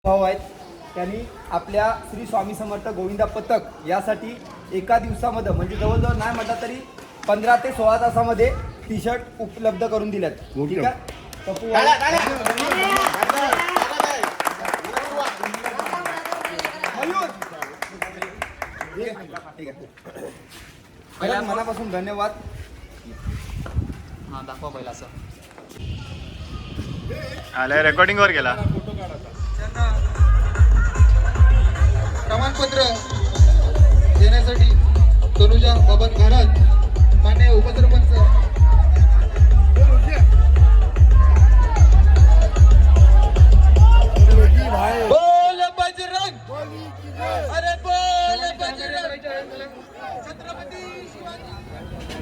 भाऊ आहेत. त्यांनी आपल्या श्री स्वामी समर्थ गोविंदा पथक यासाठी एका दिवसामध्ये म्हणजे जवळजवळ नाही म्हटलं तरी 15 ते 16 तासामध्ये टी शर्ट उपलब्ध करून दिल्यात. ठीक आहे. पप्पू ठीक आहे. मनापासून धन्यवाद. हां दाखवा पहिला असं आलाय रेकॉर्डिंग वर गेला. प्रमाणपत्र देण्यासाठी तनुजा बबन घरत मान्य उपसरपंच बोल बजरंग, अरे बोल बजरंग, छत्रपती शिवाजी.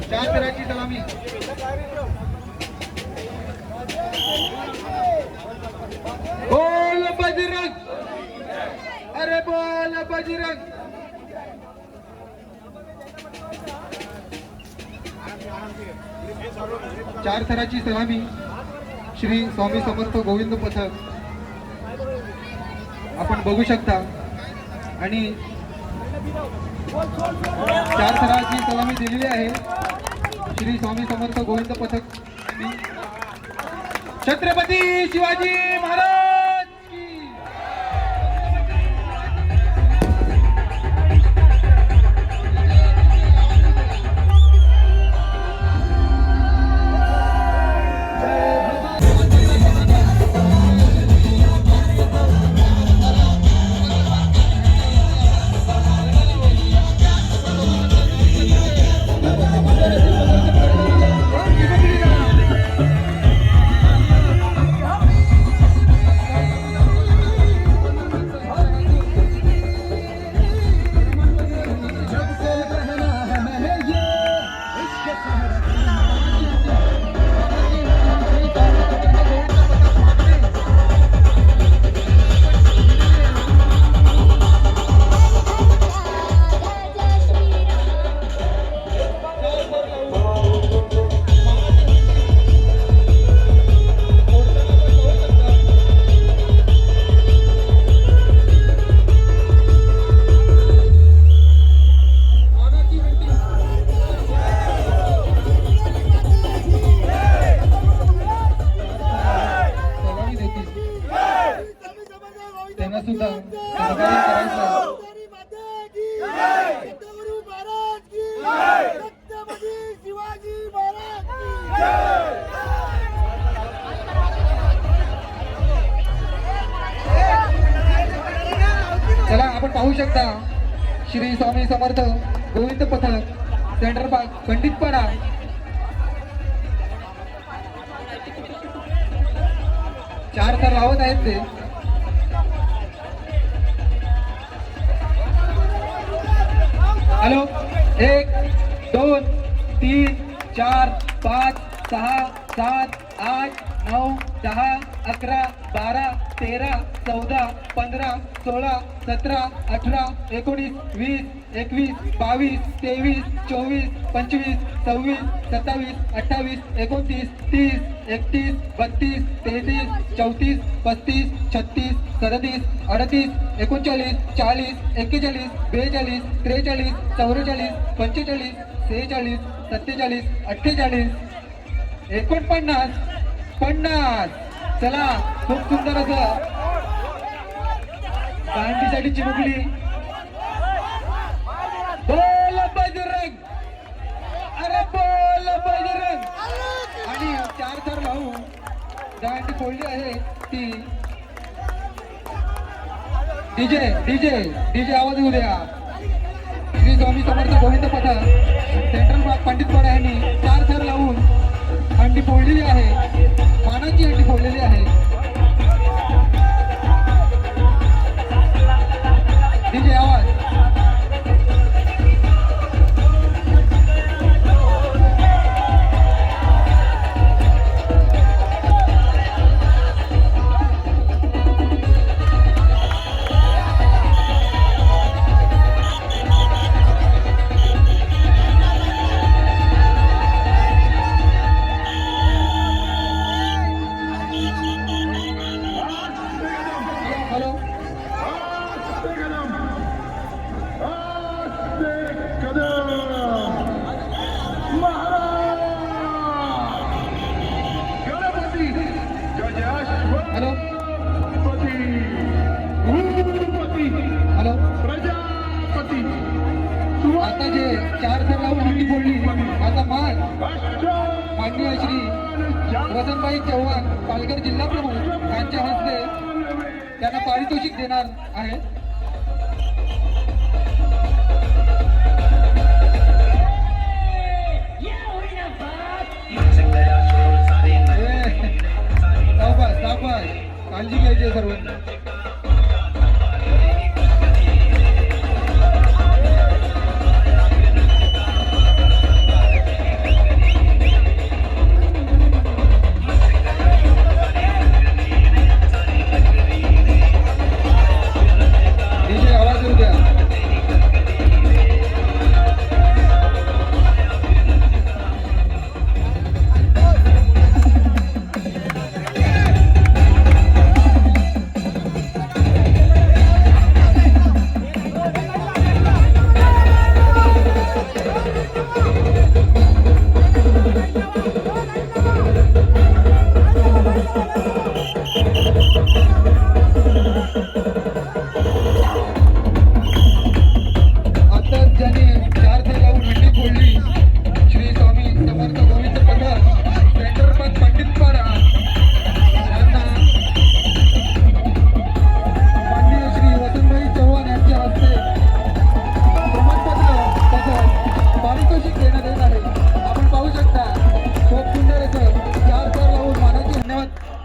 चांदराची सलामी. बोल बजरंग, अरे बोल बजरंग. चार थराची सलामी श्री स्वामी समर्थ गोविंद पथक आपण बघू शकता. आणि चार थराची सलामी दिलेली आहे श्री स्वामी समर्थ गोविंद पथक. छत्रपती शिवाजी महाराज की. त्यांना सुद्धा सहकार्य करायचं. चला आपण पाहू शकता श्री स्वामी समर्थ गोविंद पथक सेंटर पार्क पंडितपाडा. चार थर लावत आहेत ते. हॅलो 1 2 3 4 5 6 7 8 9 10 11 12 13 14 15 16 17 18 19 20 21 22 23 24 25 26 27 28 29 30 31 32 33 34 35 36 37 38 39 40 41 42 43 44 45 46 47 48 49 50. चला खूप सुंदर असं दांडीसाठी चिमुकली. बोल बजरंग, अरे बोल बजरंग. आणि चार थर लावून दांडी फोडली आहे ती. डीजे डीजे डीजे आवाज येऊ द्या. श्री स्वामी समर्थ गोविंद पथक सेंट्रल पार्क पंडितपाडा यांनी चार थर लावून हंडी फोडलेली आहे. मानाची हंडी फोडलेली आहे. डीजे आवाज. हॅलो हॅलो आता जे 4 थर लावून हंडी फोडली आता माननीय श्री वसंतभाई चव्हाण पालघर जिल्हा प्रमुख यांच्या हस्ते त्यांना पारितोषिक देणार आहे. सावकाश काळजी घ्यायची आहे सर्वांनी. आवाज येऊ द्या.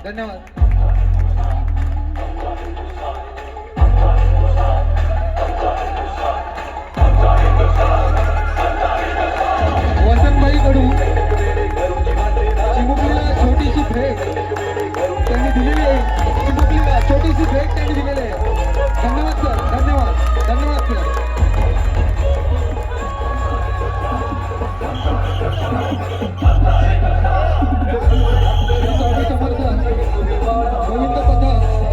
धन्यवाद. वसंतभाई कडून चिमुकलीला छोटीशी भेट त्यांनी दिलेली आहे. चिमुकलीला छोटीशी भेट त्यांनी दिलेली आहे. धन्यवाद सर. धन्यवाद. धन्यवाद सर. गोविंद पथक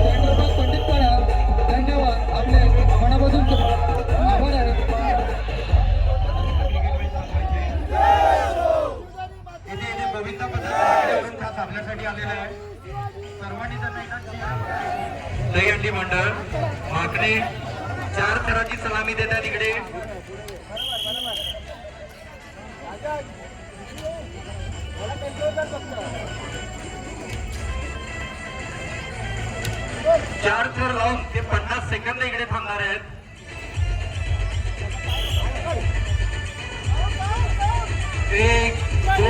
सेंटर पंडितपाडा धन्यवाद. आपले मनापासून आभार आहे. इथे गोविंद पथक खास आपल्यासाठी आलेला आहे. सर्वांनी दहीहंडी मंडळ मागणे 4 थराची सलामी देतात. इकडे चार थर लावून ते 50 सेकंद इकडे थांबणार आहेत. एक 2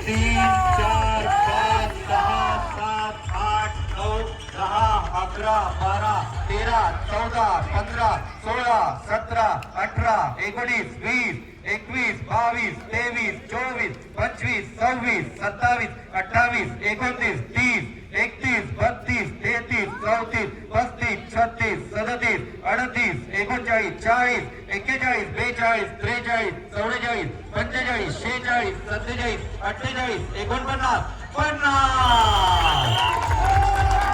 3 4 5 6 7 8 9 10 11 12 13 14 15 16 17 18 19 20 21 22 23 24 25 26 27 28 29 30 31 32 33 34 35 36 37 38 39 40 41 42 43 44 45 46 47 47 48 49 50.